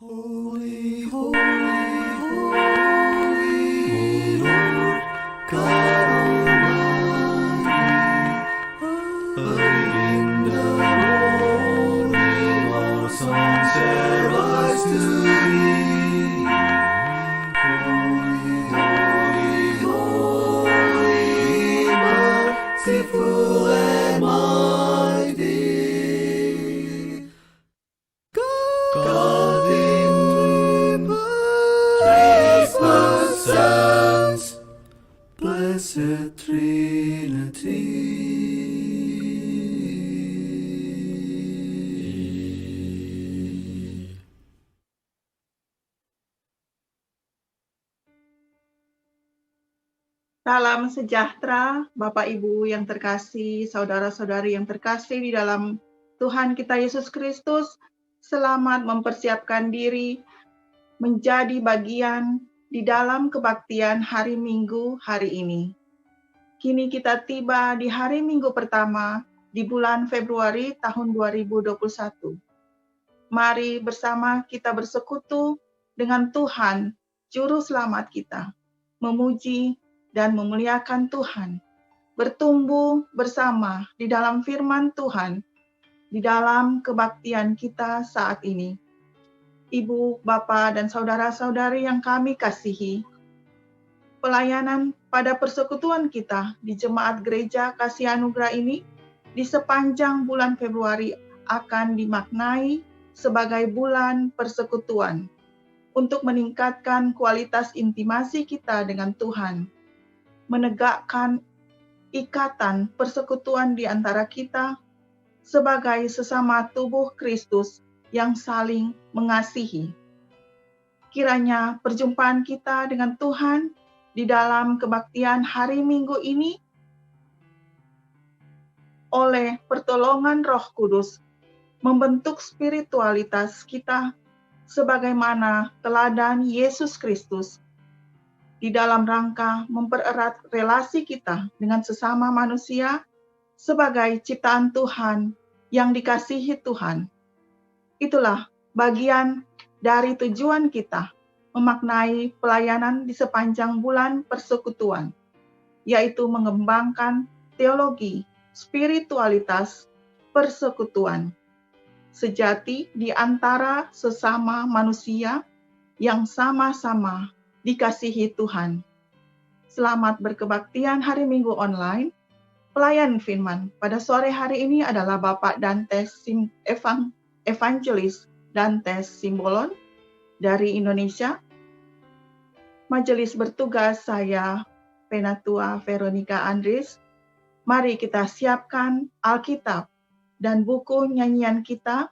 Holy, holy, holy, Lord God Almighty. Early in the morning, our songs shall rise to thee. Holy, holy, holy, merciful and mighty. God in three persons, blessed Trinity. Salam sejahtera, Bapak Ibu yang terkasih, saudara-saudari yang terkasih di dalam Tuhan kita Yesus Kristus. Selamat mempersiapkan diri menjadi bagian di dalam kebaktian hari Minggu hari ini. Kini kita tiba di hari Minggu pertama di bulan Februari tahun 2021. Mari bersama kita bersekutu dengan Tuhan, Juru Selamat kita, memuji dan memuliakan Tuhan, bertumbuh bersama di dalam firman Tuhan, di dalam kebaktian kita saat ini. Ibu, Bapak, dan saudara-saudari yang kami kasihi, pelayanan pada persekutuan kita di Jemaat Gereja Kasih Anugerah ini di sepanjang bulan Februari akan dimaknai sebagai bulan persekutuan untuk meningkatkan kualitas intimasi kita dengan Tuhan, menegakkan ikatan persekutuan di antara kita sebagai sesama tubuh Kristus yang saling mengasihi. Kiranya perjumpaan kita dengan Tuhan di dalam kebaktian hari Minggu ini oleh pertolongan Roh Kudus membentuk spiritualitas kita sebagaimana teladan Yesus Kristus di dalam rangka mempererat relasi kita dengan sesama manusia sebagai ciptaan Tuhan yang dikasihi Tuhan. Itulah bagian dari tujuan kita memaknai pelayanan di sepanjang bulan persekutuan, yaitu mengembangkan teologi, spiritualitas, persekutuan, sejati di antara sesama manusia yang sama-sama dikasihi Tuhan. Selamat berkebaktian hari Minggu online. Pelayan firman pada sore hari ini adalah Bapak Dantes Evangelis Dantes Simbolon dari Indonesia. Majelis bertugas saya Penatua Veronica Andres. Mari kita siapkan Alkitab dan buku nyanyian kita,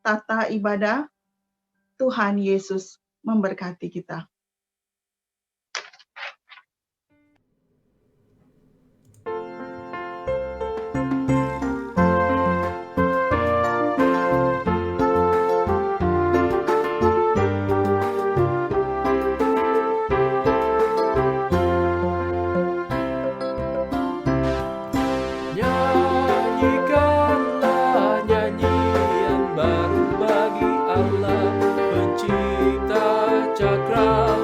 Tata Ibadah. Tuhan Yesus memberkati kita. Nyanyikanlah nyanyian baru bagi Allah, Pencipta cakra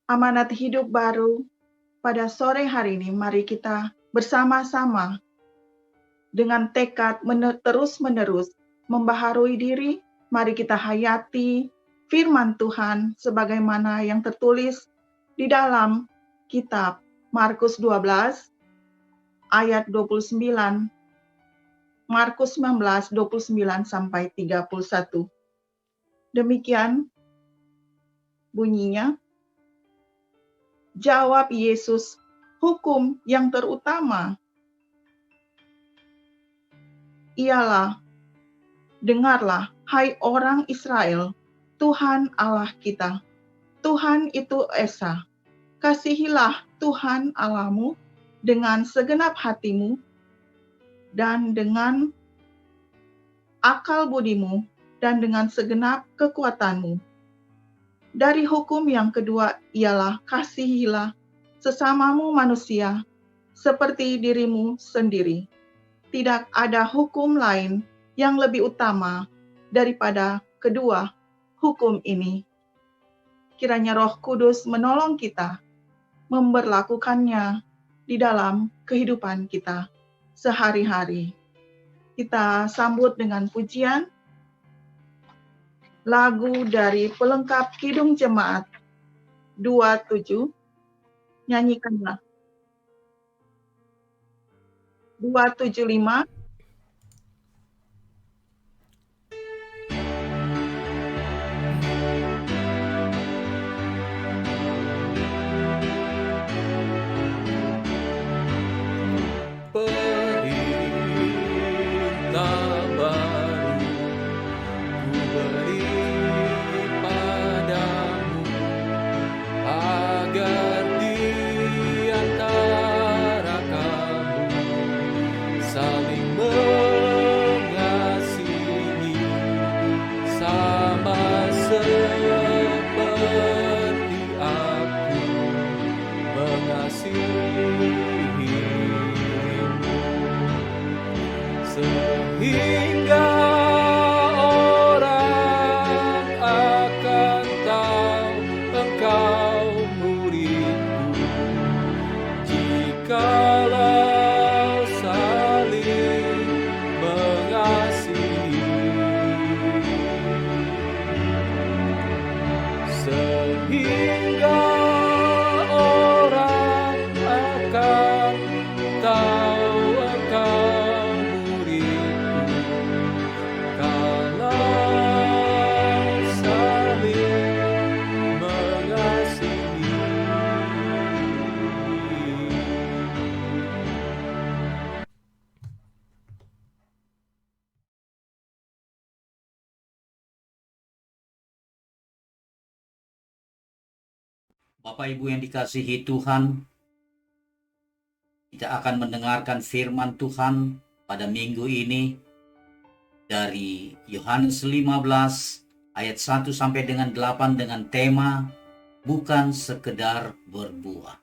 amanat hidup baru pada sore hari ini. Mari kita bersama-sama dengan tekad terus-menerus membaharui diri. Mari kita hayati firman Tuhan sebagaimana yang tertulis di dalam kitab Markus 12 ayat 29, Markus 19, 29 sampai 31. Demikian bunyinya. Jawab Yesus, hukum yang terutama ialah, dengarlah, hai orang Israel, Tuhan Allah kita, Tuhan itu Esa. Kasihilah Tuhan Allahmu dengan segenap hatimu dan dengan akal budimu dan dengan segenap kekuatanmu. Dari hukum yang kedua ialah kasihilah sesamamu manusia seperti dirimu sendiri. Tidak ada hukum lain yang lebih utama daripada kedua hukum ini. Kiranya Roh Kudus menolong kita memberlakukannya di dalam kehidupan kita sehari-hari. Kita sambut dengan pujian lagu dari pelengkap Kidung Jemaat 27, nyanyikanlah 275. Perintah baru ku beri padamu, agar di antara kamu saling mengasihi, sama seperti aku mengasihimu, sehingga orang akan tahu engkau muridku, jikalau saling mengasihi, sehingga orang akan tahu engkau muridku, kalau saling mengasihi. Bapak Ibu yang dikasihi Tuhan, kita akan mendengarkan firman Tuhan pada minggu ini dari Yohanes 15 ayat 1 sampai dengan 8 dengan tema bukan sekedar berbuah.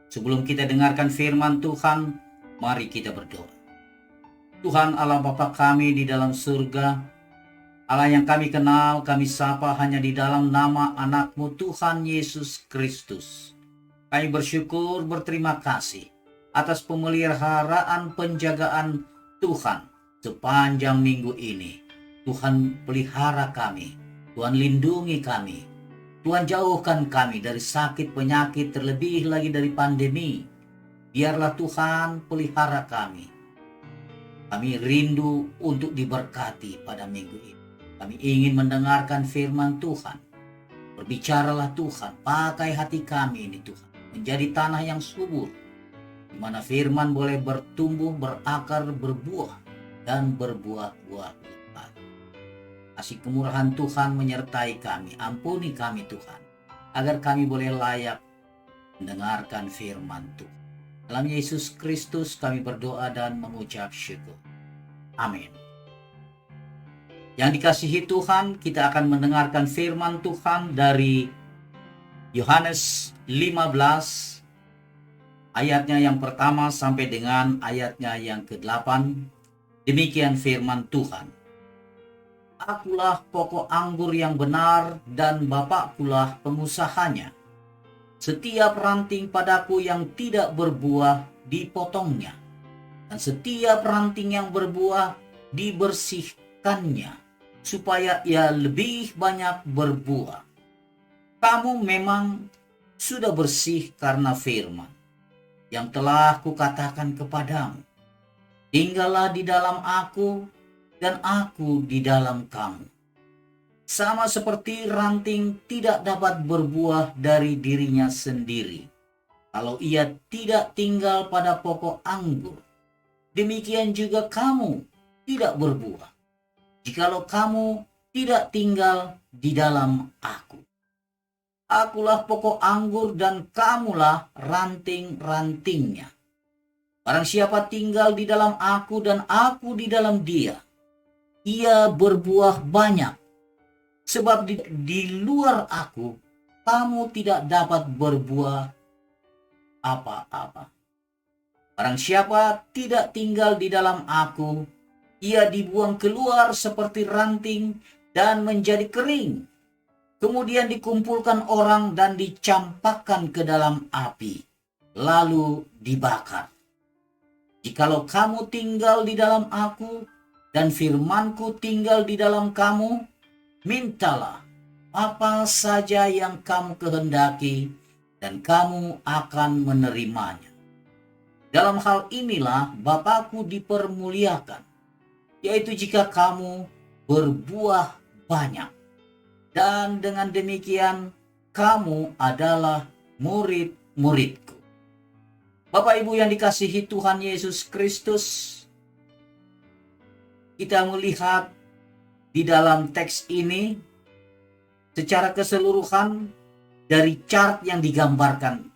Sebelum kita dengarkan firman Tuhan, mari kita berdoa. Tuhan Allah Bapa kami di dalam surga, Allah yang kami kenal, kami sapa hanya di dalam nama anak-Mu Tuhan Yesus Kristus. Kami bersyukur, berterima kasih atas pemeliharaan penjagaan Tuhan sepanjang minggu ini. Tuhan pelihara kami, Tuhan lindungi kami, Tuhan jauhkan kami dari sakit penyakit, terlebih lagi dari pandemi. Biarlah Tuhan pelihara kami. Kami rindu untuk diberkati pada minggu ini. Kami ingin mendengarkan firman Tuhan. Berbicaralah Tuhan, pakai hati kami ini Tuhan, menjadi tanah yang subur, di mana firman boleh bertumbuh, berakar, berbuah, dan berbuah-buah lebat. Kasih kemurahan Tuhan menyertai kami, ampuni kami Tuhan, agar kami boleh layak mendengarkan firman Tuhan. Dalam Yesus Kristus kami berdoa dan mengucap syukur. Amin. Yang dikasihi Tuhan, kita akan mendengarkan firman Tuhan dari Yohanes 15 ayatnya yang pertama sampai dengan ayatnya yang ke-8. Demikian firman Tuhan. Akulah pokok anggur yang benar dan Bapakkulah pengusahanya. Setiap ranting padaku yang tidak berbuah dipotongnya, dan setiap ranting yang berbuah dibersihkannya, supaya ia lebih banyak berbuah. Kamu memang sudah bersih karena firman yang telah kukatakan kepadamu. Tinggallah di dalam aku, dan aku di dalam kamu. Sama seperti ranting tidak dapat berbuah dari dirinya sendiri, kalau ia tidak tinggal pada pokok anggur. Demikian juga kamu tidak berbuah, jikalau kamu tidak tinggal di dalam aku. Akulah pokok anggur dan kamulah ranting-rantingnya. Barang siapa tinggal di dalam aku dan aku di dalam dia, ia berbuah banyak. Sebab di luar aku, kamu tidak dapat berbuah apa-apa. Barang siapa tidak tinggal di dalam aku, ia dibuang keluar seperti ranting dan menjadi kering. Kemudian dikumpulkan orang dan dicampakkan ke dalam api, lalu dibakar. Jikalau kamu tinggal di dalam aku, dan firmanku tinggal di dalam kamu, mintalah apa saja yang kamu kehendaki, dan kamu akan menerimanya. Dalam hal inilah Bapakku dipermuliakan, yaitu jika kamu berbuah banyak. Dan dengan demikian, kamu adalah murid-muridku. Bapak Ibu yang dikasihi Tuhan Yesus Kristus, kita melihat di dalam teks ini secara keseluruhan dari chart yang digambarkan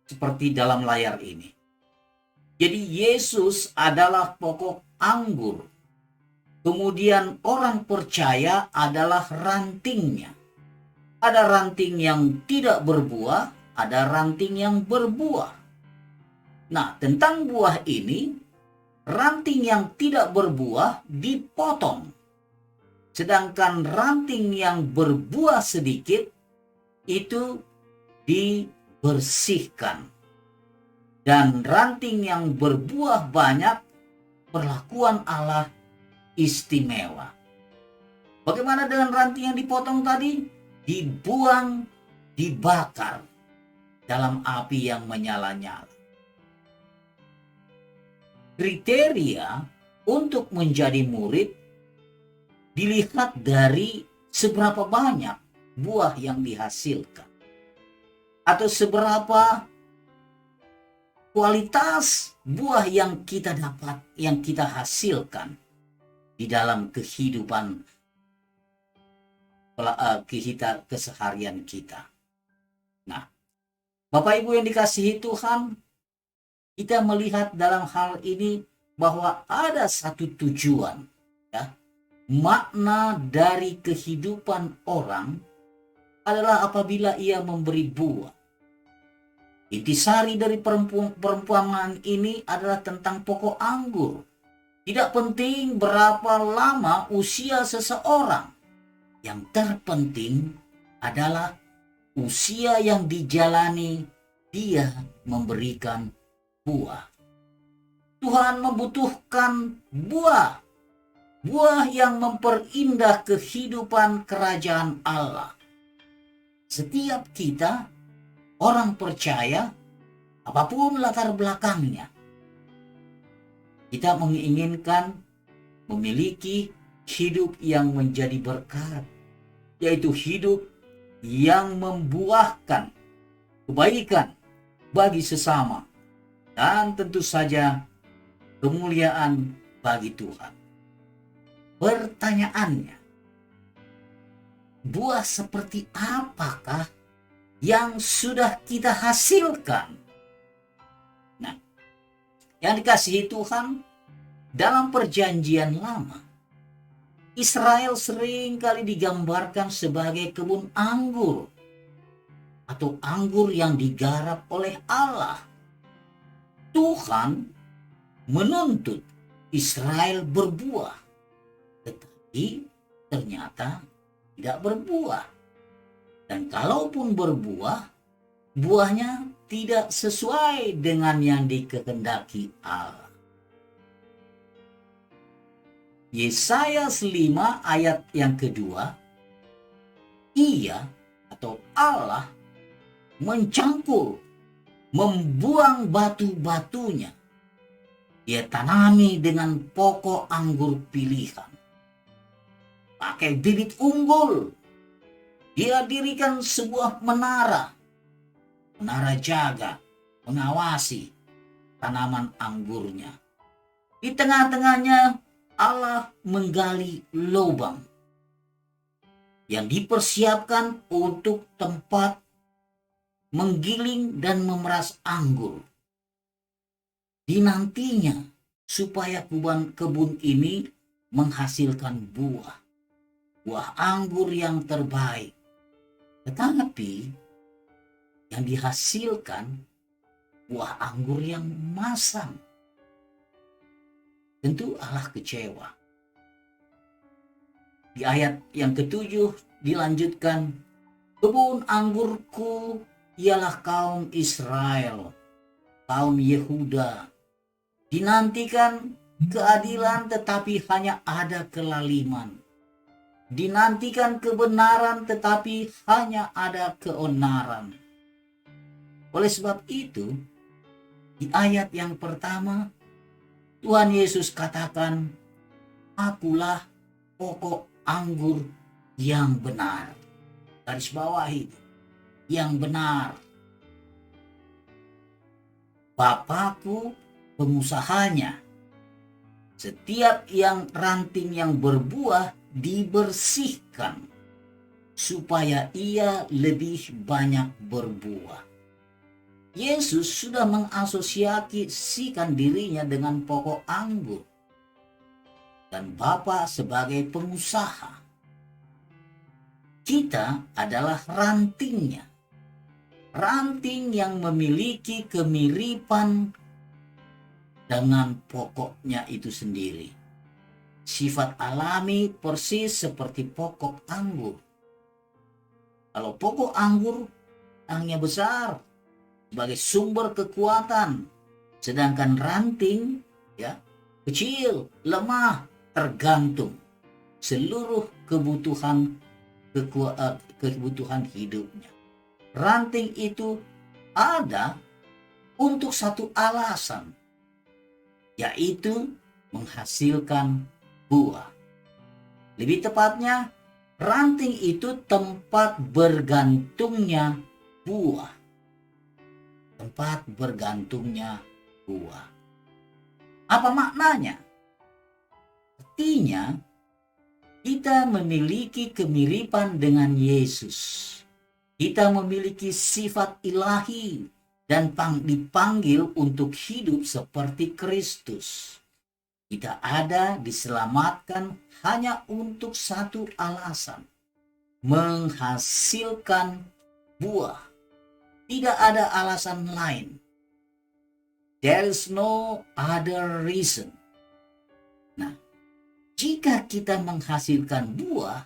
seperti dalam layar ini. Jadi Yesus adalah pokok anggur. Kemudian orang percaya adalah rantingnya. Ada ranting yang tidak berbuah, ada ranting yang berbuah. Nah, tentang buah ini, ranting yang tidak berbuah dipotong. Sedangkan ranting yang berbuah sedikit itu dibersihkan. Dan ranting yang berbuah banyak, perlakuan Allah istimewa. Bagaimana dengan ranting yang dipotong tadi? Dibuang, dibakar dalam api yang menyala-nyala. Kriteria untuk menjadi murid dilihat dari seberapa banyak buah yang dihasilkan, atau seberapa kualitas buah yang kita dapat, yang kita hasilkan di dalam kehidupan kita, keseharian kita. Nah, Bapak Ibu yang dikasihi Tuhan, kita melihat dalam hal ini bahwa ada satu tujuan, ya. Makna dari kehidupan orang adalah apabila ia memberi buah. Intisari dari perumpamaan ini adalah tentang pokok anggur. Tidak penting berapa lama usia seseorang. Yang terpenting adalah usia yang dijalani dia memberikan buah. Tuhan membutuhkan buah. Buah yang memperindah kehidupan kerajaan Allah. Setiap kita, orang percaya, apapun latar belakangnya, kita menginginkan memiliki hidup yang menjadi berkat, yaitu hidup yang membuahkan kebaikan bagi sesama, dan tentu saja kemuliaan bagi Tuhan. Pertanyaannya, buah seperti apakah yang sudah kita hasilkan? Nah, yang dikasihi Tuhan, dalam perjanjian lama, Israel sering kali digambarkan sebagai kebun anggur atau anggur yang digarap oleh Allah. Tuhan menuntut Israel berbuah, tetapi ternyata tidak berbuah. Dan kalaupun berbuah, buahnya tidak sesuai dengan yang dikehendaki Allah. Yesaya 5 ayat yang kedua, Ia atau Allah mencangkul, membuang batu-batunya. Dia tanami dengan pokok anggur pilihan. Pakai bibit unggul. Dia dirikan sebuah menara jaga, mengawasi tanaman anggurnya. Di tengah-tengahnya Allah menggali lubang yang dipersiapkan untuk tempat menggiling dan memeras anggur. Dinantinya supaya kebun ini menghasilkan buah anggur yang terbaik. Tetapi yang dihasilkan buah anggur yang masam. Tentu Allah kecewa. Di ayat yang ketujuh dilanjutkan, kebun anggurku ialah kaum Israel, kaum Yehuda. Dinantikan keadilan tetapi hanya ada kelaliman. Dinantikan kebenaran tetapi hanya ada keonaran. Oleh sebab itu, di ayat yang pertama, Tuhan Yesus katakan, akulah pokok anggur yang benar. Garis bawahi, yang benar. Bapakku pengusahanya. Setiap ranting yang berbuah dibersihkan supaya ia lebih banyak berbuah. Yesus sudah mengasosiasikan dirinya dengan pokok anggur dan Bapa sebagai pengusaha. Kita adalah rantingnya. Ranting yang memiliki kemiripan dengan pokoknya itu sendiri. Sifat alami persis seperti pokok anggur. Kalau pokok anggur tangnya besar sebagai sumber kekuatan, sedangkan ranting kecil, lemah, tergantung seluruh kebutuhan hidupnya. Ranting itu ada untuk satu alasan, yaitu menghasilkan buah. Lebih tepatnya, ranting itu tempat bergantungnya buah. Tempat bergantungnya buah. Apa maknanya? Artinya, kita memiliki kemiripan dengan Yesus. Kita memiliki sifat ilahi dan dipanggil untuk hidup seperti Kristus. Kita ada diselamatkan hanya untuk satu alasan, menghasilkan buah. Tidak ada alasan lain. There is no other reason. Nah, jika kita menghasilkan buah,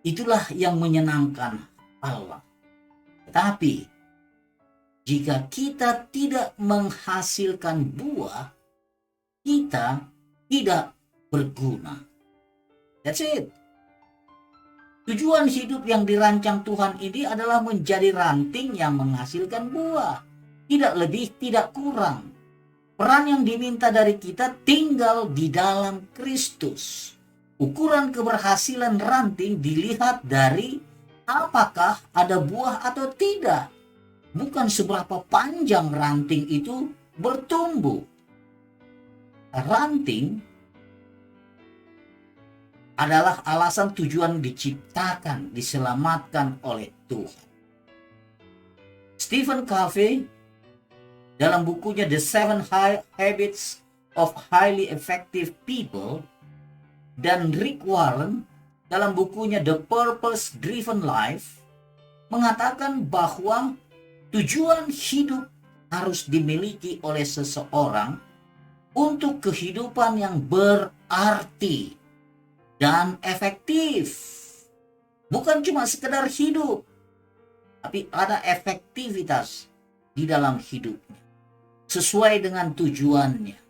itulah yang menyenangkan Allah. Tetapi jika kita tidak menghasilkan buah, kita tidak berguna. That's it. Tujuan hidup yang dirancang Tuhan ini adalah menjadi ranting yang menghasilkan buah. Tidak lebih, tidak kurang. Peran yang diminta dari kita tinggal di dalam Kristus. Ukuran keberhasilan ranting dilihat dari apakah ada buah atau tidak. Bukan seberapa panjang ranting itu bertumbuh. Ranting adalah alasan tujuan diciptakan, diselamatkan oleh Tuhan. Stephen Covey dalam bukunya The 7 Habits of Highly Effective People dan Rick Warren dalam bukunya The Purpose Driven Life mengatakan bahwa tujuan hidup harus dimiliki oleh seseorang untuk kehidupan yang berarti dan efektif. Bukan cuma sekedar hidup, tapi ada efektivitas di dalam hidupnya, sesuai dengan tujuannya.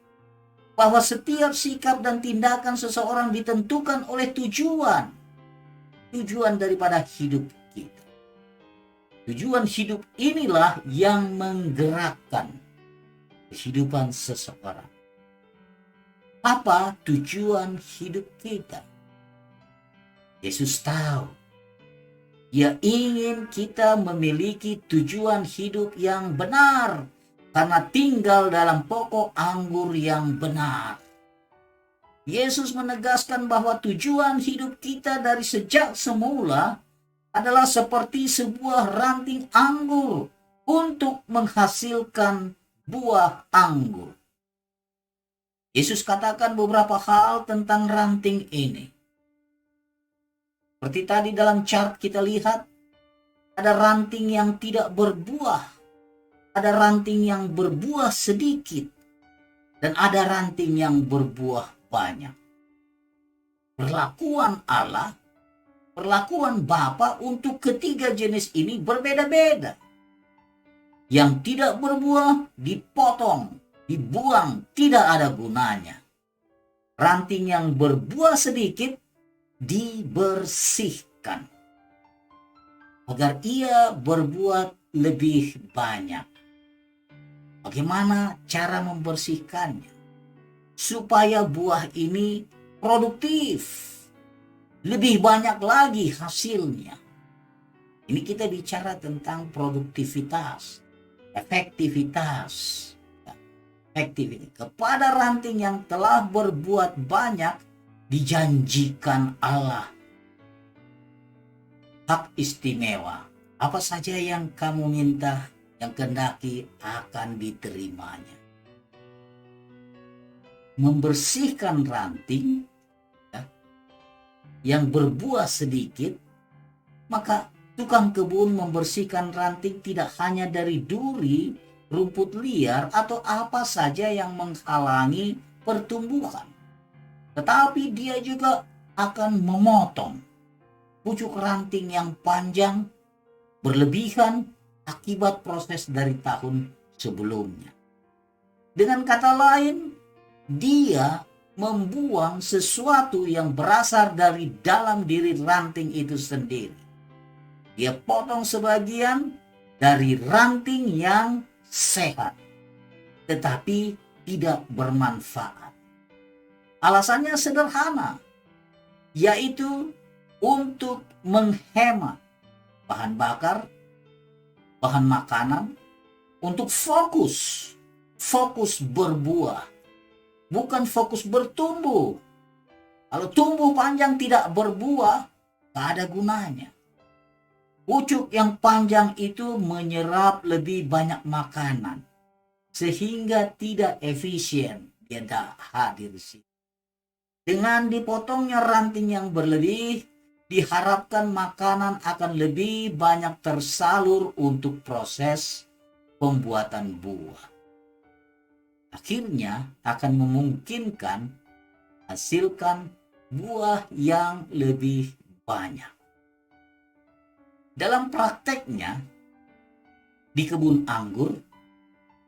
Bahwa setiap sikap dan tindakan seseorang ditentukan oleh tujuan daripada hidup kita. Tujuan hidup inilah yang menggerakkan kehidupan seseorang. Apa tujuan hidup kita? Yesus tahu. Dia ingin kita memiliki tujuan hidup yang benar karena tinggal dalam pokok anggur yang benar. Yesus menegaskan bahwa tujuan hidup kita dari sejak semula adalah seperti sebuah ranting anggur untuk menghasilkan buah anggur. Yesus katakan beberapa hal tentang ranting ini. Seperti tadi dalam chart kita lihat, ada ranting yang tidak berbuah, ada ranting yang berbuah sedikit, dan ada ranting yang berbuah banyak. Perlakuan Allah, perlakuan Bapa untuk ketiga jenis ini berbeda-beda. Yang tidak berbuah dipotong, dibuang, tidak ada gunanya. Ranting yang berbuah sedikit dibersihkan agar ia berbuat lebih banyak. Bagaimana cara membersihkannya? Supaya buah ini produktif, lebih banyak lagi hasilnya. Ini kita bicara tentang produktivitas, efektivitas. Kepada ranting yang telah berbuat banyak, dijanjikan Allah hak istimewa. Apa saja yang kamu minta, yang kehendaki akan diterimanya. Membersihkan ranting yang berbuah sedikit, maka tukang kebun membersihkan ranting tidak hanya dari duri, rumput liar, atau apa saja yang menghalangi pertumbuhan. Tetapi dia juga akan memotong pucuk ranting yang panjang berlebihan akibat proses dari tahun sebelumnya. Dengan kata lain, dia membuang sesuatu yang berasal dari dalam diri ranting itu sendiri. Dia potong sebagian dari ranting yang sehat, tetapi tidak bermanfaat. Alasannya sederhana, yaitu untuk menghemat bahan bakar, bahan makanan, untuk fokus berbuah, bukan fokus bertumbuh. Kalau tumbuh panjang tidak berbuah, tak ada gunanya. Pucuk yang panjang itu menyerap lebih banyak makanan, sehingga tidak efisien, dia tidak hadir di situ. Dengan dipotongnya ranting yang berlebih, diharapkan makanan akan lebih banyak tersalur untuk proses pembuatan buah. Akhirnya akan memungkinkan hasilkan buah yang lebih banyak. Dalam prakteknya, di kebun anggur,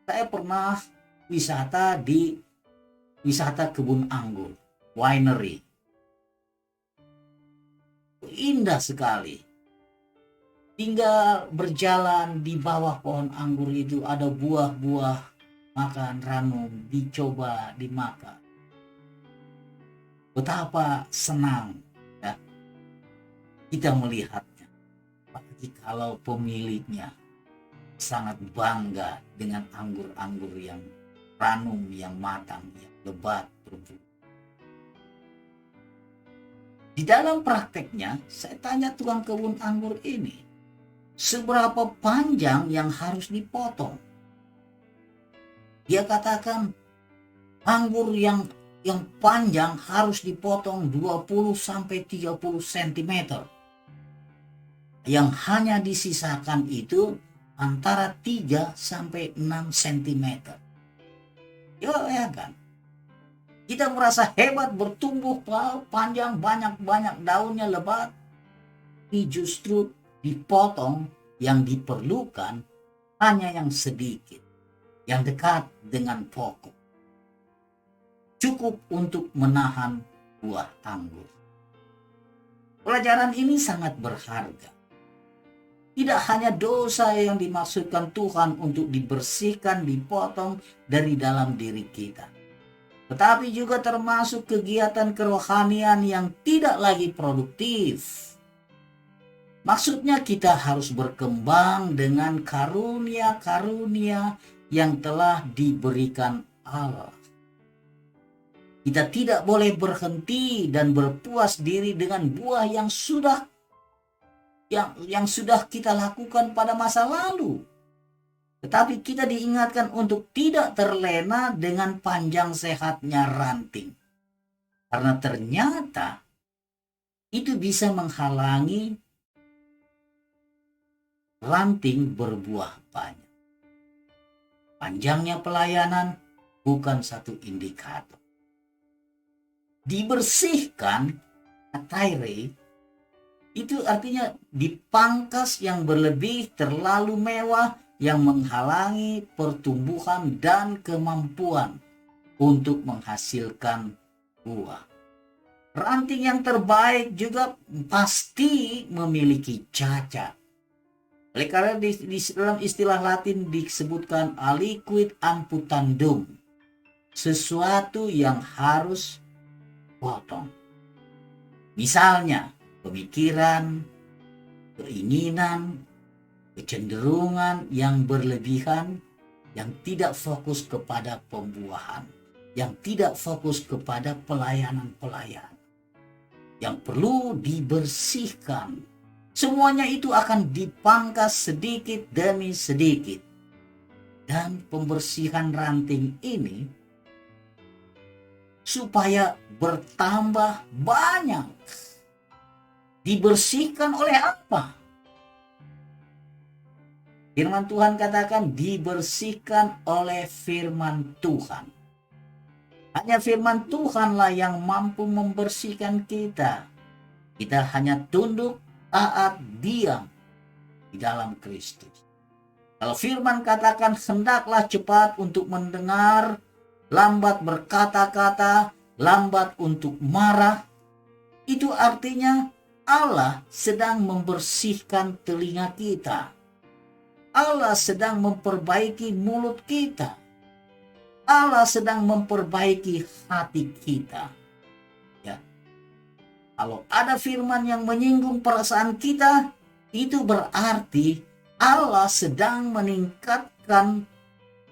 saya pernah wisata kebun anggur, winery. Indah sekali. Tinggal berjalan di bawah pohon anggur itu, ada buah-buah, makan ranum, dicoba, dimakan. Betapa senang ya, kita melihatnya. Apalagi kalau pemiliknya sangat bangga dengan anggur-anggur yang ranum, yang matang, yang lebat, berbuah. Di dalam prakteknya, saya tanya tukang kebun anggur ini, seberapa panjang yang harus dipotong? Dia katakan, anggur yang panjang harus dipotong 20-30 cm. Yang hanya disisakan itu antara 3-6 cm. Ya kan? Kita merasa hebat, bertumbuh panjang, banyak daunnya lebat. Tapi justru dipotong yang diperlukan hanya yang sedikit, yang dekat dengan pokok. Cukup untuk menahan buah anggur. Pelajaran ini sangat berharga. Tidak hanya dosa yang dimaksudkan Tuhan untuk dibersihkan, dipotong dari dalam diri kita, tetapi juga termasuk kegiatan kerohanian yang tidak lagi produktif. Maksudnya kita harus berkembang dengan karunia-karunia yang telah diberikan Allah. Kita tidak boleh berhenti dan berpuas diri dengan buah yang sudah kita lakukan pada masa lalu. Tetapi kita diingatkan untuk tidak terlena dengan panjang sehatnya ranting. Karena ternyata itu bisa menghalangi ranting berbuah banyak. Panjangnya pelayanan bukan satu indikator. Dibersihkan, ataire, itu artinya dipangkas yang berlebih terlalu mewah yang menghalangi pertumbuhan dan kemampuan untuk menghasilkan buah. Ranting yang terbaik juga pasti memiliki cacat. Oleh karena di dalam istilah Latin disebutkan aliquid amputandum, sesuatu yang harus potong. Misalnya pemikiran, keinginan, kecenderungan yang berlebihan, yang tidak fokus kepada pembuahan, yang tidak fokus kepada pelayanan-pelayanan, yang perlu dibersihkan. Semuanya itu akan dipangkas sedikit demi sedikit. Dan pembersihan ranting ini supaya bertambah banyak. Dibersihkan oleh apa? Firman Tuhan katakan dibersihkan oleh firman Tuhan. Hanya firman Tuhanlah yang mampu membersihkan kita. Kita hanya tunduk, taat, diam di dalam Kristus. Kalau firman katakan hendaklah cepat untuk mendengar, lambat berkata-kata, lambat untuk marah, itu artinya Allah sedang membersihkan telinga kita. Allah sedang memperbaiki mulut kita. Allah sedang memperbaiki hati kita. Ya. Kalau ada firman yang menyinggung perasaan kita, itu berarti Allah sedang meningkatkan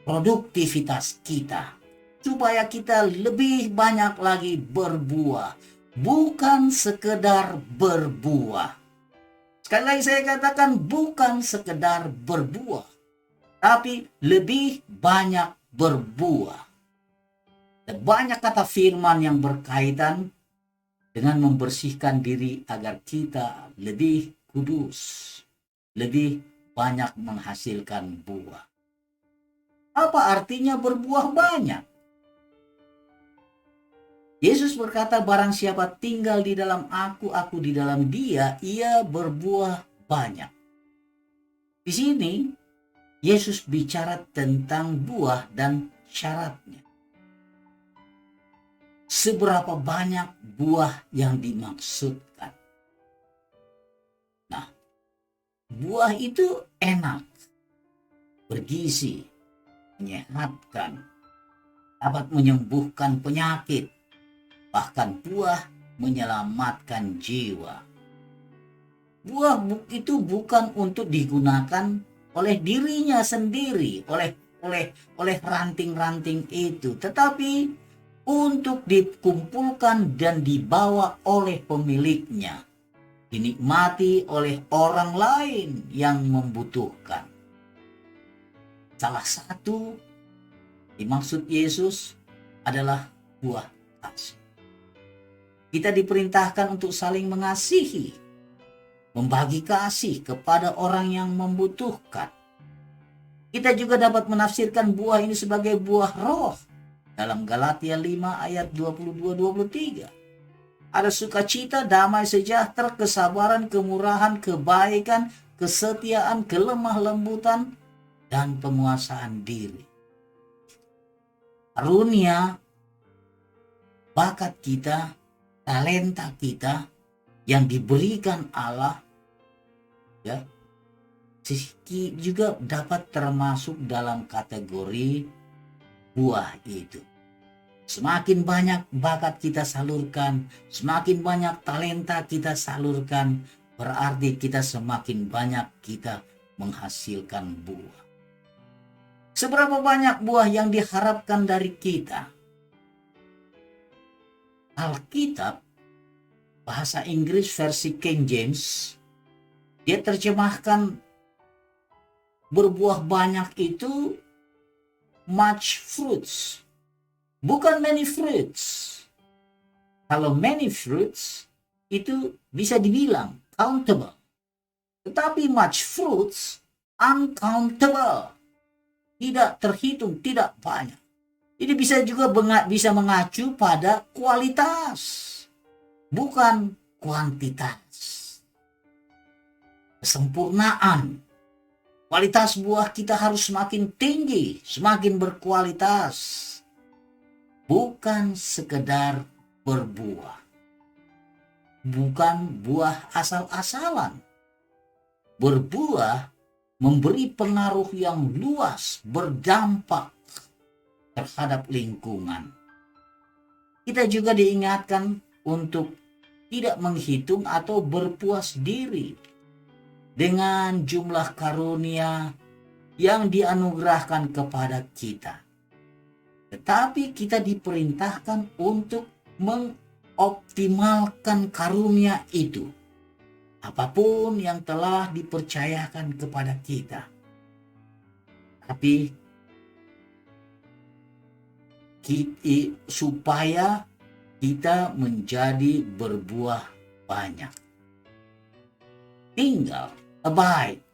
produktivitas kita. Supaya kita lebih banyak lagi berbuah. Bukan sekedar berbuah. Sekali lagi saya katakan bukan sekedar berbuah. Tapi lebih banyak berbuah. Dan banyak kata firman yang berkaitan dengan membersihkan diri agar kita lebih kudus. Lebih banyak menghasilkan buah. Apa artinya berbuah banyak? Yesus berkata, barang siapa tinggal di dalam aku di dalam dia, ia berbuah banyak. Di sini, Yesus bicara tentang buah dan syaratnya. Seberapa banyak buah yang dimaksudkan? Nah, buah itu enak, bergizi, menyehatkan, dapat menyembuhkan penyakit, bahkan buah menyelamatkan jiwa. Buah itu bukan untuk digunakan oleh dirinya sendiri, oleh ranting-ranting itu, tetapi untuk dikumpulkan dan dibawa oleh pemiliknya, dinikmati oleh orang lain yang membutuhkan. Salah satu dimaksud Yesus adalah buah kasih. Kita diperintahkan untuk saling mengasihi, membagi kasih kepada orang yang membutuhkan. Kita juga dapat menafsirkan buah ini sebagai buah roh dalam Galatia 5 ayat 22-23. Ada sukacita, damai sejahtera, kesabaran, kemurahan, kebaikan, kesetiaan, kelemah lembutan, dan penguasaan diri. Karunia, bakat kita, talenta kita yang diberikan Allah, ya, juga dapat termasuk dalam kategori buah itu. Semakin banyak bakat kita salurkan, semakin banyak talenta kita salurkan, berarti kita semakin banyak kita menghasilkan buah. Seberapa banyak buah yang diharapkan dari kita? Alkitab, bahasa Inggris versi King James, dia terjemahkan berbuah banyak itu much fruits, bukan many fruits. Kalau many fruits itu bisa dibilang countable, tetapi much fruits uncountable, tidak terhitung, tidak banyak. Ini bisa juga bisa mengacu pada kualitas, bukan kuantitas. Kesempurnaan, kualitas buah kita harus semakin tinggi, semakin berkualitas, bukan sekedar berbuah, bukan buah asal-asalan. Berbuah memberi pengaruh yang luas, berdampak terhadap lingkungan. Kita juga diingatkan untuk tidak menghitung atau berpuas diri dengan jumlah karunia yang dianugerahkan kepada kita. Tetapi kita diperintahkan untuk mengoptimalkan karunia itu, apapun yang telah dipercayakan kepada kita. Tapi supaya kita menjadi berbuah banyak. Abide.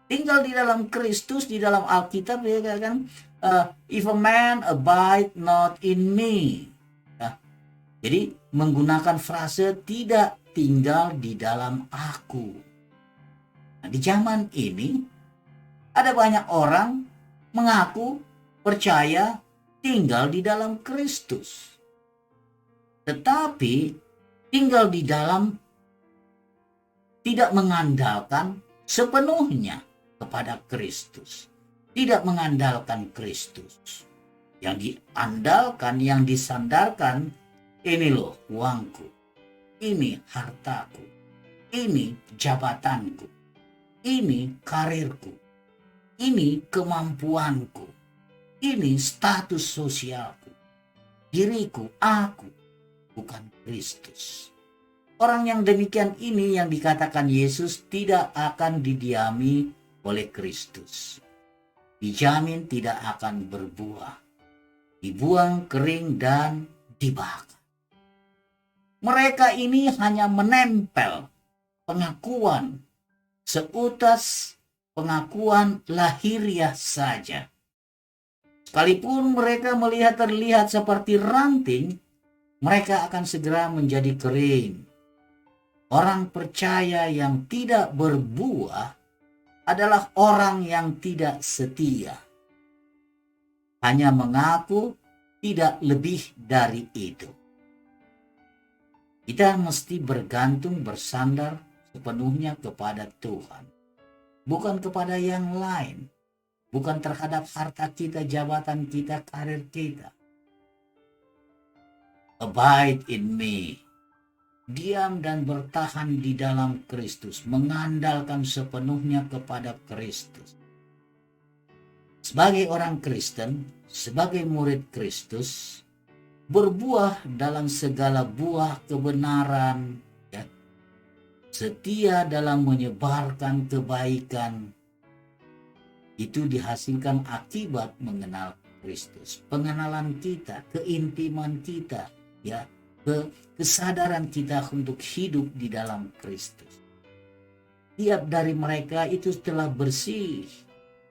Tinggal di dalam Kristus, di dalam Alkitab, ya kan? If a man abide not in me. Nah, jadi menggunakan frase tidak tinggal di dalam aku. Nah, di zaman ini ada banyak orang mengaku percaya tinggal di dalam Kristus, tetapi tinggal di dalam tidak mengandalkan sepenuhnya kepada Kristus, tidak mengandalkan Kristus. Yang diandalkan, yang disandarkan, ini loh uangku, ini hartaku, ini jabatanku, ini karirku, ini kemampuanku, ini status sosialku, diriku, aku, bukan Kristus. Orang yang demikian ini yang dikatakan Yesus tidak akan didiami oleh Kristus. Dijamin tidak akan berbuah, dibuang kering dan dibakar. Mereka ini hanya menempel pengakuan, seutas pengakuan lahiriah saja. Sekalipun mereka terlihat seperti ranting, mereka akan segera menjadi kering. Orang percaya yang tidak berbuah adalah orang yang tidak setia. Hanya mengaku, tidak lebih dari itu. Kita mesti bergantung, bersandar sepenuhnya kepada Tuhan, bukan kepada yang lain. Bukan terhadap harta kita, jabatan kita, karir kita. Abide in me. Diam dan bertahan di dalam Kristus. Mengandalkan sepenuhnya kepada Kristus. Sebagai orang Kristen, sebagai murid Kristus, berbuah dalam segala buah kebenaran, ya. Setia dalam menyebarkan kebaikan, itu dihasilkan akibat mengenal Kristus. Pengenalan kita, keintiman kita, ya, kesadaran kita untuk hidup di dalam Kristus. Tiap dari mereka itu telah bersih,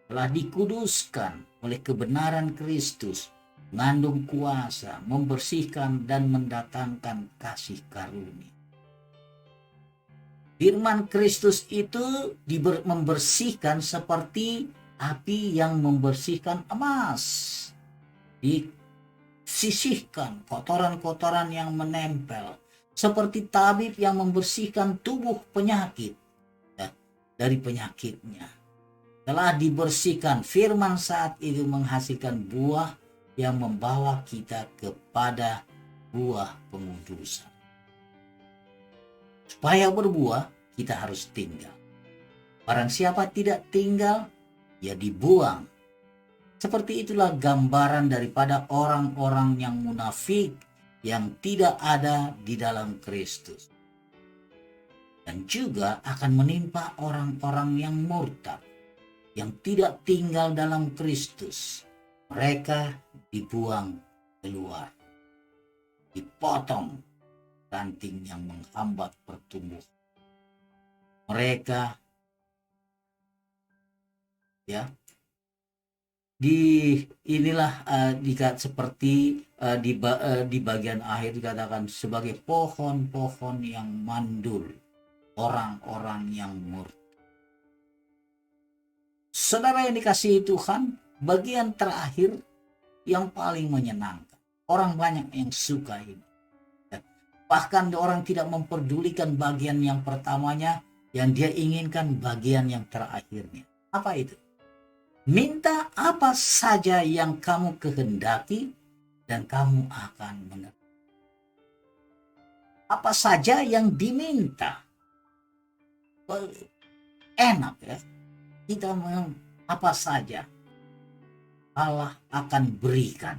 telah dikuduskan oleh kebenaran Kristus, mengandung kuasa, membersihkan dan mendatangkan kasih karunia. Firman Kristus itu membersihkan seperti api yang membersihkan emas. Disisihkan kotoran-kotoran yang menempel. Seperti tabib yang membersihkan tubuh penyakit dari penyakitnya. Telah dibersihkan, firman saat itu menghasilkan buah yang membawa kita kepada buah pengudusan. Supaya berbuah, kita harus tinggal. Barang siapa tidak tinggal, ya dibuang. Seperti itulah gambaran daripada orang-orang yang munafik, yang tidak ada di dalam Kristus. Dan juga akan menimpa orang-orang yang murtad, yang tidak tinggal dalam Kristus. Mereka dibuang keluar, dipotong ranting yang menghambat pertumbuhan. Mereka seperti di bagian akhir dikatakan sebagai pohon-pohon yang mandul, orang-orang yang murtad. Saudara yang dikasihi Tuhan, bagian terakhir yang paling menyenangkan. Orang banyak yang suka ini. Bahkan orang tidak memperdulikan bagian yang pertamanya, yang dia inginkan bagian yang terakhirnya. Apa itu? Minta apa saja yang kamu kehendaki dan kamu akan menerima. Apa saja yang diminta. Enak ya. Kita apa saja Allah akan berikan.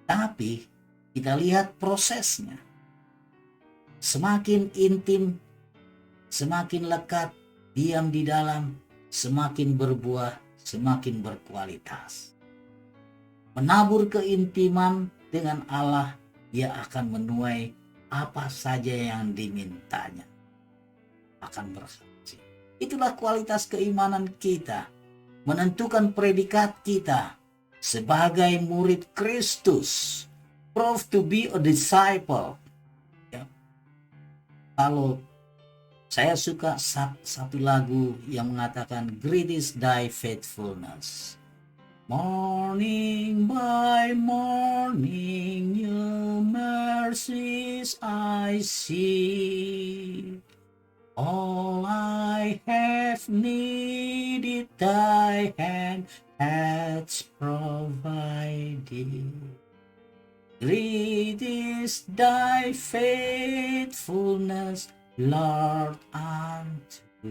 Tapi kita lihat prosesnya. Semakin intim, semakin lekat, diam di dalam, semakin berbuah, semakin berkualitas. Menabur keintiman dengan Allah, dia akan menuai apa saja yang dimintanya. Akan berhasil. Itulah kualitas keimanan kita. Menentukan predikat kita sebagai murid Kristus. Prove to be a disciple. Ya. Kalau saya suka satu lagu yang mengatakan great is thy faithfulness. Morning by morning new mercies I see. All I have needed thy hand hath provided. Great is thy faithfulness, Lord, unto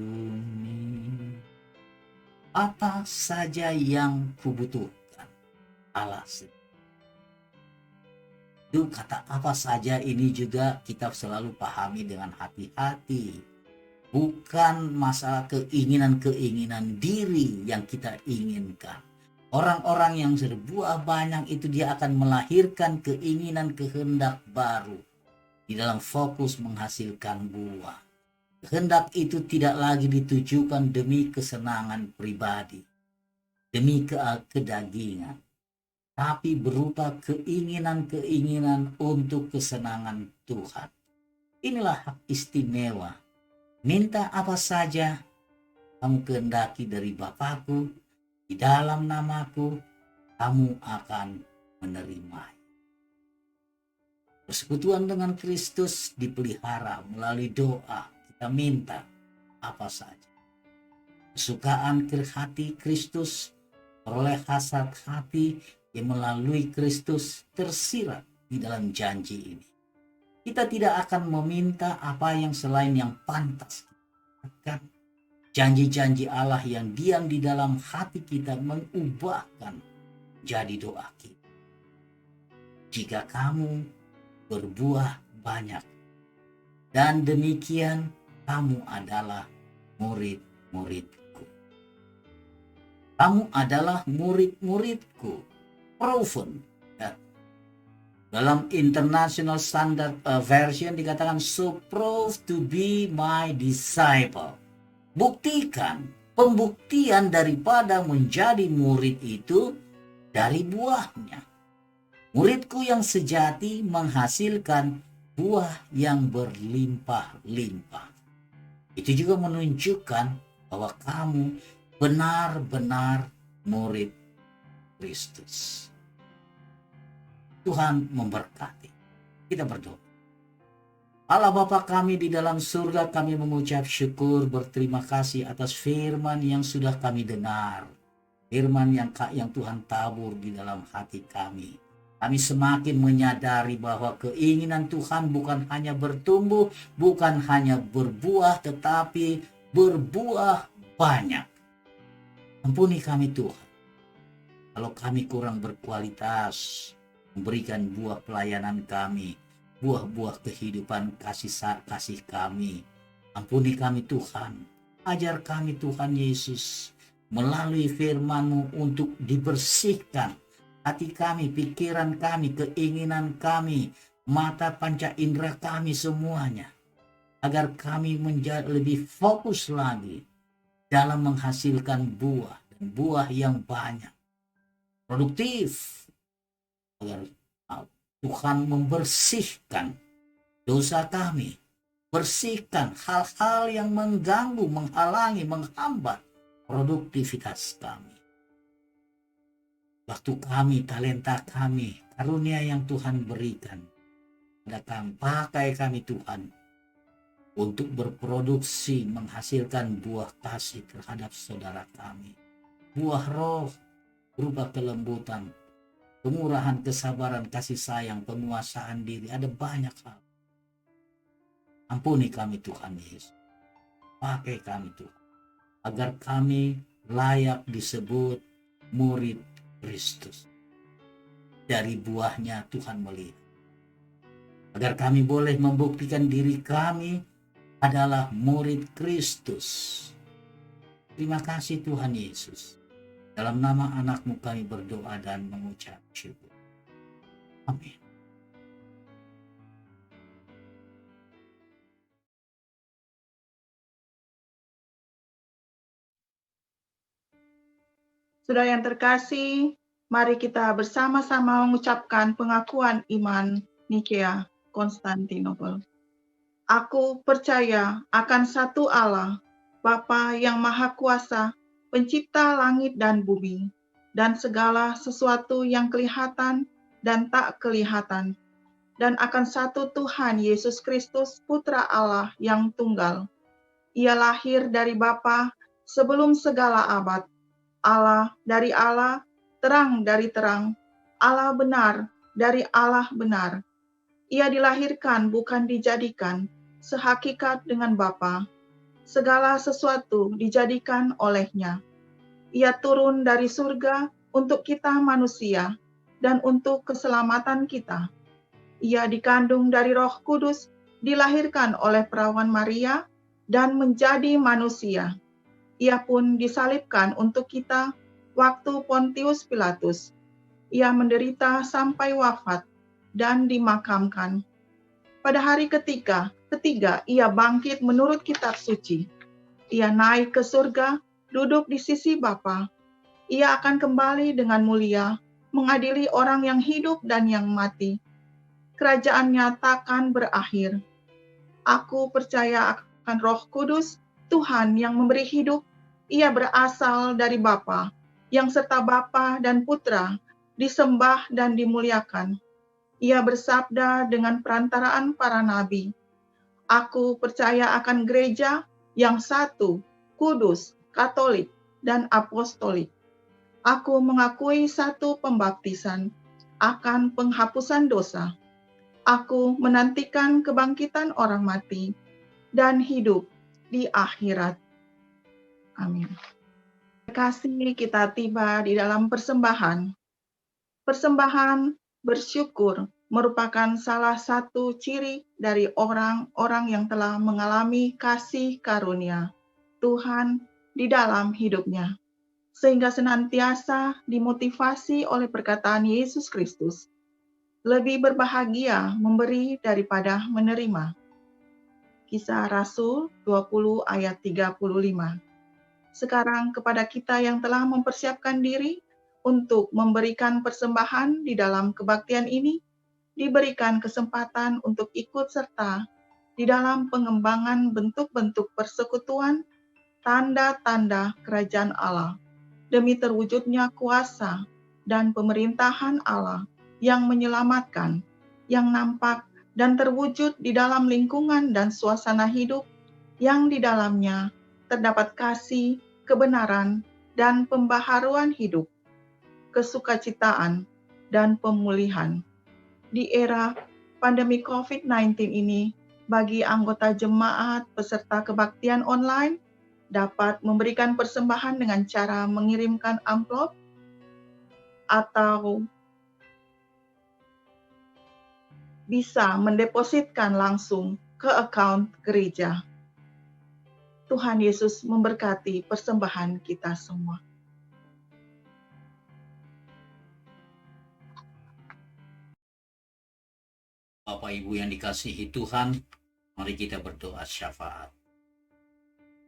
me. Apa saja yang kubutuhkan, Allah sendiri. Itu kata apa saja ini juga kita selalu pahami dengan hati-hati. Bukan masalah keinginan-keinginan diri yang kita inginkan. Orang-orang yang berbuah banyak itu dia akan melahirkan keinginan kehendak baru di dalam fokus menghasilkan buah. Kehendak itu tidak lagi ditujukan demi kesenangan pribadi, demi kedagingan, tapi berupa keinginan-keinginan untuk kesenangan Tuhan. Inilah hak istimewa. Minta apa saja kamu kehendaki dari Bapakku, di dalam namaku, kamu akan menerima. Persekutuan dengan Kristus dipelihara melalui doa. Kita minta apa saja. Kesukaan hati Kristus, peroleh hasrat hati yang melalui Kristus tersirat di dalam janji ini. Kita tidak akan meminta apa yang selain yang pantas. Akan janji-janji Allah yang diam di dalam hati kita mengubahkan jadi doa kita. Jika kamu berbuah banyak, dan demikian kamu adalah murid-muridku. Kamu adalah murid-muridku. Proven. Ya. Dalam International Standard Version dikatakan, so prove to be my disciple. Buktikan, pembuktian daripada menjadi murid itu dari buahnya. Muridku yang sejati menghasilkan buah yang berlimpah-limpah. Itu juga menunjukkan bahwa kamu benar-benar murid Kristus. Tuhan memberkati. Kita berdoa. Allah Bapa kami di dalam surga, kami mengucap syukur, berterima kasih atas firman yang sudah kami dengar. Firman yang Tuhan tabur di dalam hati kami. Kami semakin menyadari bahwa keinginan Tuhan bukan hanya bertumbuh, bukan hanya berbuah, tetapi berbuah banyak. Ampuni kami Tuhan, kalau kami kurang berkualitas, memberikan buah pelayanan kami, buah-buah kehidupan kasih kami. Ampuni kami Tuhan, ajar kami Tuhan Yesus, melalui firman-Mu untuk dibersihkan hati kami, pikiran kami, keinginan kami, mata panca indera kami semuanya, agar kami menjadi lebih fokus lagi dalam menghasilkan buah, dan buah yang banyak, produktif, agar Tuhan membersihkan dosa kami, bersihkan hal-hal yang mengganggu, menghalangi, menghambat produktivitas kami. Waktu kami, talenta kami, karunia yang Tuhan berikan, datang pakai kami Tuhan untuk berproduksi, menghasilkan buah kasih terhadap saudara kami. Buah roh berupa kelembutan, kemurahan, kesabaran, kasih sayang, penguasaan diri, ada banyak hal. Ampuni kami Tuhan Yesus. Pakai kami Tuhan, agar kami layak disebut murid Kristus. Dari buahnya Tuhan melihat. Agar kami boleh membuktikan diri kami adalah murid Kristus. Terima kasih Tuhan Yesus. Dalam nama anak-Mu kami berdoa dan mengucap syukur. Amin. Saudara yang terkasih, mari kita bersama-sama mengucapkan pengakuan iman Nikea Konstantinopel. Aku percaya akan satu Allah, Bapa yang Maha Kuasa, Pencipta langit dan bumi, dan segala sesuatu yang kelihatan dan tak kelihatan, dan akan satu Tuhan Yesus Kristus, Putra Allah yang tunggal. Ia lahir dari Bapa sebelum segala abad, Allah dari Allah, terang dari terang, Allah benar dari Allah benar. Ia dilahirkan bukan dijadikan, sehakikat dengan Bapa. Segala sesuatu dijadikan olehnya. Ia turun dari surga untuk kita manusia dan untuk keselamatan kita. Ia dikandung dari Roh Kudus, dilahirkan oleh perawan Maria, dan menjadi manusia. Ia pun disalibkan untuk kita waktu Pontius Pilatus. Ia menderita sampai wafat dan dimakamkan. Pada hari ketiga ia bangkit menurut kitab suci. Ia naik ke surga, duduk di sisi Bapa. Ia akan kembali dengan mulia, mengadili orang yang hidup dan yang mati. Kerajaannya takkan berakhir. Aku percaya akan Roh Kudus, Tuhan yang memberi hidup. Ia berasal dari Bapa, yang serta Bapa dan Putra disembah dan dimuliakan. Ia bersabda dengan perantaraan para nabi. Aku percaya akan gereja yang satu, kudus, katolik, dan apostolik. Aku mengakui satu pembaptisan akan penghapusan dosa. Aku menantikan kebangkitan orang mati dan hidup di akhirat. Amin. Terima kasih, kita tiba di dalam persembahan. Persembahan bersyukur merupakan salah satu ciri dari orang-orang yang telah mengalami kasih karunia Tuhan di dalam hidupnya, sehingga senantiasa dimotivasi oleh perkataan Yesus Kristus, lebih berbahagia memberi daripada menerima. Kisah Rasul 20 ayat 35. Sekarang kepada kita yang telah mempersiapkan diri untuk memberikan persembahan di dalam kebaktian ini, diberikan kesempatan untuk ikut serta di dalam pengembangan bentuk-bentuk persekutuan, tanda-tanda kerajaan Allah, demi terwujudnya kuasa dan pemerintahan Allah yang menyelamatkan, yang nampak dan terwujud di dalam lingkungan dan suasana hidup yang di dalamnya terdapat kasih, kebenaran, dan pembaharuan hidup, kesukacitaan, dan pemulihan. Di era pandemi COVID-19 ini, bagi anggota jemaat peserta kebaktian online dapat memberikan persembahan dengan cara mengirimkan amplop atau bisa mendepositkan langsung ke akun gereja. Tuhan Yesus memberkati persembahan kita semua. Bapak Ibu yang dikasihi Tuhan, mari kita berdoa syafaat.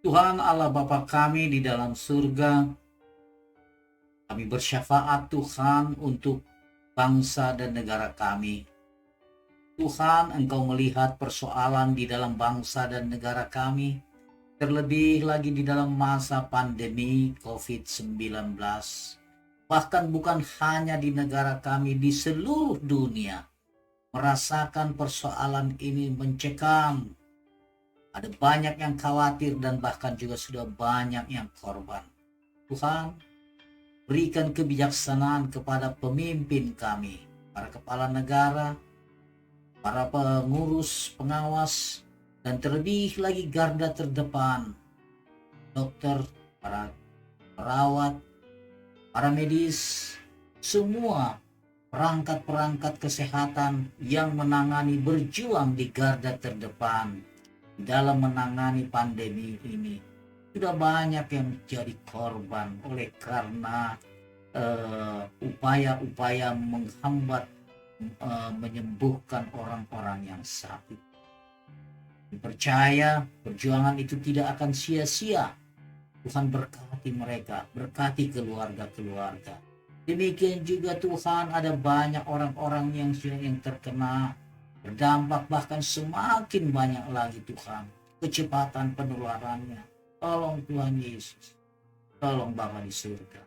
Tuhan Allah Bapa kami di dalam surga, kami bersyafaat Tuhan untuk bangsa dan negara kami. Tuhan, Engkau melihat persoalan di dalam bangsa dan negara kami, terlebih lagi di dalam masa pandemi COVID-19. Bahkan bukan hanya di negara kami, di seluruh dunia merasakan persoalan ini mencekam. Ada banyak yang khawatir dan bahkan juga sudah banyak yang korban. Tuhan, berikan kebijaksanaan kepada pemimpin kami, para kepala negara, para pengurus, pengawas, dan terlebih lagi garda terdepan, dokter, para perawat, para medis, semua perangkat-perangkat kesehatan yang menangani, berjuang di garda terdepan dalam menangani pandemi ini. Sudah banyak yang jadi korban oleh karena upaya-upaya menghambat menyembuhkan orang-orang yang sakit. Percaya perjuangan itu tidak akan sia-sia. Tuhan berkati mereka, berkati keluarga-keluarga. Demikian juga Tuhan, ada banyak orang-orang yang terkena, berdampak, bahkan semakin banyak lagi Tuhan kecepatan penularannya. Tolong Tuhan Yesus, tolong Bapa di surga,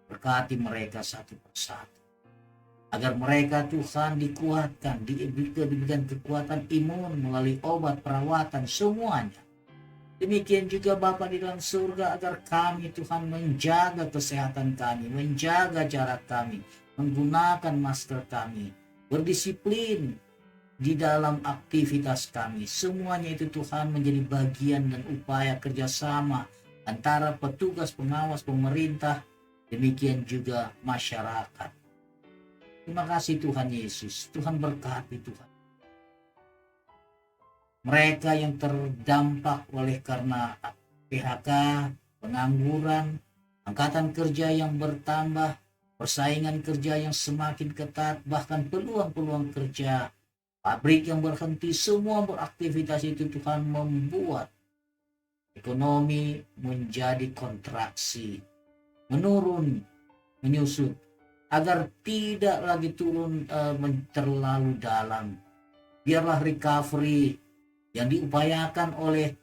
berkati mereka satu persatu, agar mereka Tuhan dikuatkan, diberikan kekuatan imun melalui obat, perawatan, semuanya. Demikian juga Bapa di dalam surga, agar kami Tuhan menjaga kesehatan kami, menjaga jarak kami, menggunakan masker kami, berdisiplin di dalam aktivitas kami. Semuanya itu Tuhan menjadi bagian dan upaya kerjasama antara petugas, pengawas, pemerintah, demikian juga masyarakat. Terima kasih Tuhan Yesus. Tuhan berkati Tuhan. Mereka yang terdampak oleh karena PHK, pengangguran, angkatan kerja yang bertambah, persaingan kerja yang semakin ketat, bahkan peluang-peluang kerja, pabrik yang berhenti, semua beraktivitas itu Tuhan membuat ekonomi menjadi kontraksi, menurun, menyusut, agar tidak lagi turun terlalu dalam. Biarlah recovery yang diupayakan oleh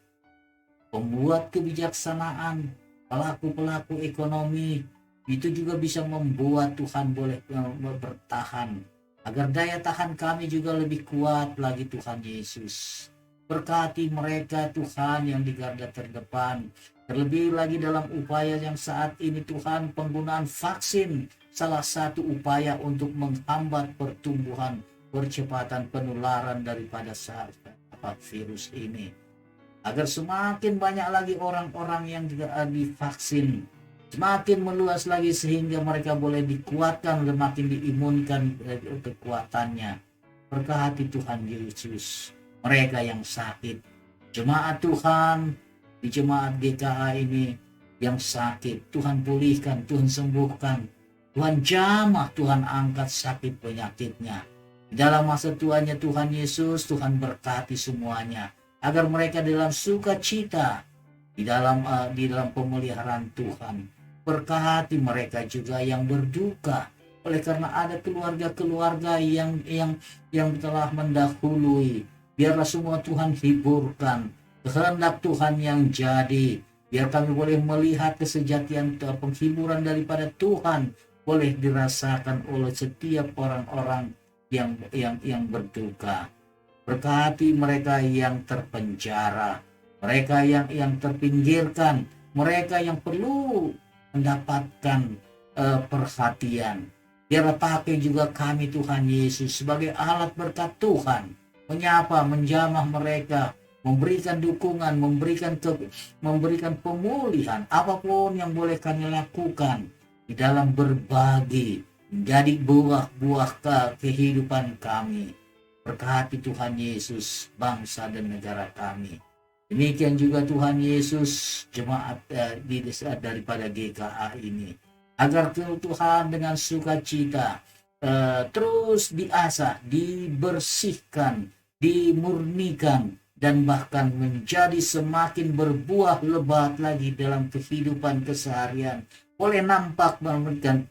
pembuat kebijaksanaan, pelaku-pelaku ekonomi, itu juga bisa membuat Tuhan boleh bertahan, agar daya tahan kami juga lebih kuat lagi Tuhan Yesus. Berkati mereka Tuhan yang di garda terdepan, terlebih lagi dalam upaya yang saat ini Tuhan, penggunaan vaksin salah satu upaya untuk menghambat pertumbuhan, percepatan penularan daripada virus ini, agar semakin banyak lagi orang-orang yang juga divaksin, semakin meluas lagi sehingga mereka boleh dikuatkan, semakin diimunkan kekuatannya. Berkati Tuhan Yesus mereka yang sakit, jemaat Tuhan di jemaat GKA ini yang sakit, Tuhan pulihkan, Tuhan sembuhkan, Tuhan jamah, Tuhan angkat sakit penyakitnya. Dalam masa tuanya Tuhan Yesus, Tuhan berkati semuanya, agar mereka dalam sukacita di dalam pemeliharaan Tuhan. Berkati mereka juga yang berduka, oleh karena ada keluarga-keluarga yang telah mendahului. Biarlah semua Tuhan hiburkan kehendak Tuhan yang jadi. Biar kami boleh melihat kesejatian penghiburan daripada Tuhan boleh dirasakan oleh setiap orang-orang yang berduka. Berkati mereka yang terpenjara, mereka yang terpinggirkan, mereka yang perlu mendapatkan perhatian. Biarlah pakai juga kami Tuhan Yesus sebagai alat berkat Tuhan, menyapa, menjamah mereka, memberikan dukungan, memberikan pemulihan, apapun yang boleh kami lakukan di dalam berbagi menjadi buah-buah kehidupan kami. Berkati Tuhan Yesus bangsa dan negara kami. Demikian juga Tuhan Yesus jemaat daripada GKA ini. Agar Tuhan dengan sukacita terus diasah, dibersihkan, dimurnikan, dan bahkan menjadi semakin berbuah lebat lagi dalam kehidupan keseharian. Boleh nampak memberikan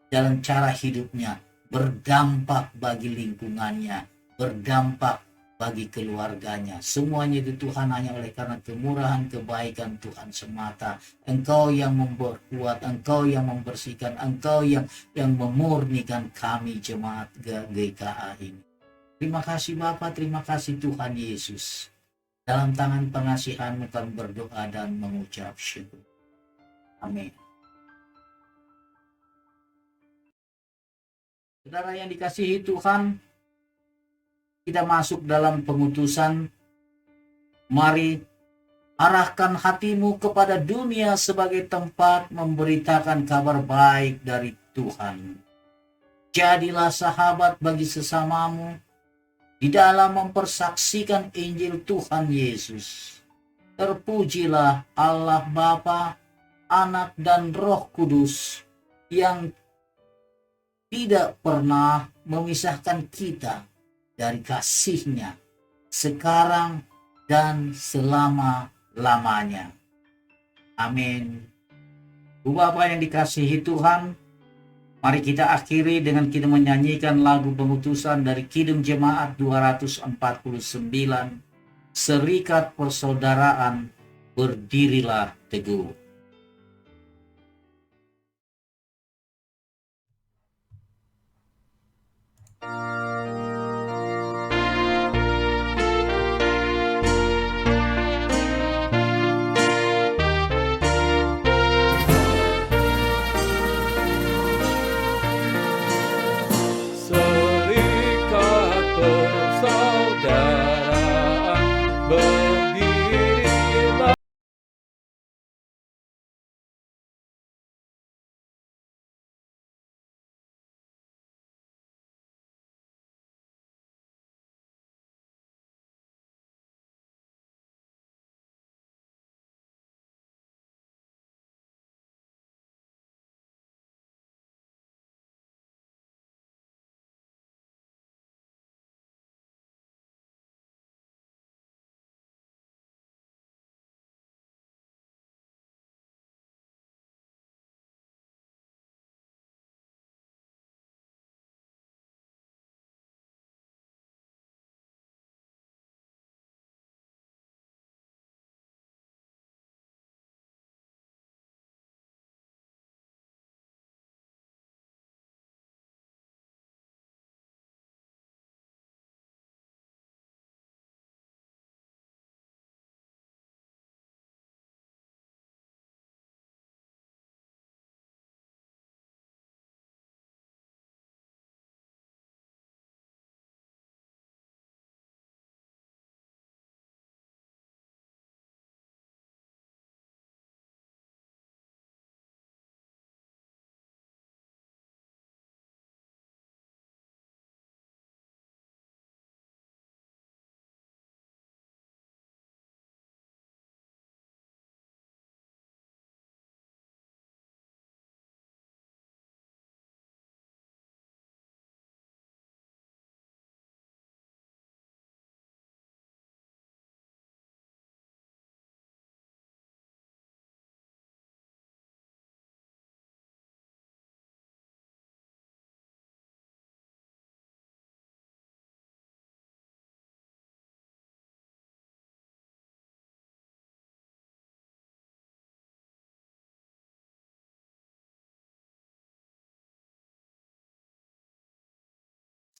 dalam cara hidupnya, berdampak bagi lingkungannya, berdampak bagi keluarganya. Semuanya itu Tuhan hanya oleh karena kemurahan kebaikan Tuhan semata. Engkau yang memperkuat, Engkau yang membersihkan, Engkau yang memurnikan kami jemaat GKA ini. Terima kasih Bapa, terima kasih Tuhan Yesus. Dalam tangan pengasihan-Mu kami berdoa dan mengucap syukur. Amin. Saudara yang dikasihi Tuhan, kita masuk dalam pengutusan. Mari arahkan hatimu kepada dunia sebagai tempat memberitakan kabar baik dari Tuhan. Jadilah sahabat bagi sesamamu di dalam mempersaksikan Injil Tuhan Yesus. Terpujilah Allah Bapa, Anak dan Roh Kudus yang tidak pernah memisahkan kita dari kasih-Nya sekarang dan selama-lamanya. Amin. Bapak yang dikasihi Tuhan, mari kita akhiri dengan kita menyanyikan lagu pengutusan dari Kidung Jemaat 249, Serikat Persaudaraan, Berdirilah Teguh.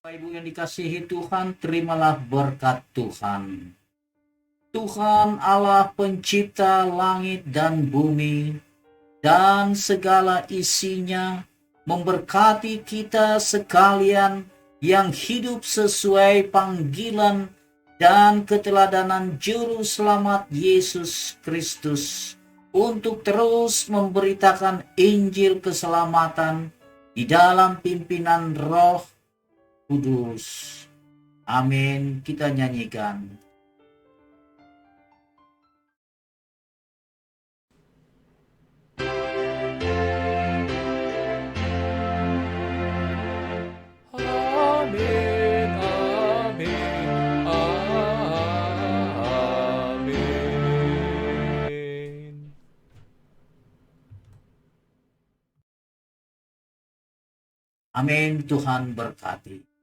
Bapak Ibu yang dikasihi Tuhan, terimalah berkat Tuhan. Tuhan Allah pencipta langit dan bumi dan segala isinya memberkati kita sekalian yang hidup sesuai panggilan dan keteladanan Juru Selamat Yesus Kristus untuk terus memberitakan Injil keselamatan di dalam pimpinan Roh Kudus. Amin. Kita nyanyikan. Amin, amin, amin. Amin. Tuhan berkati.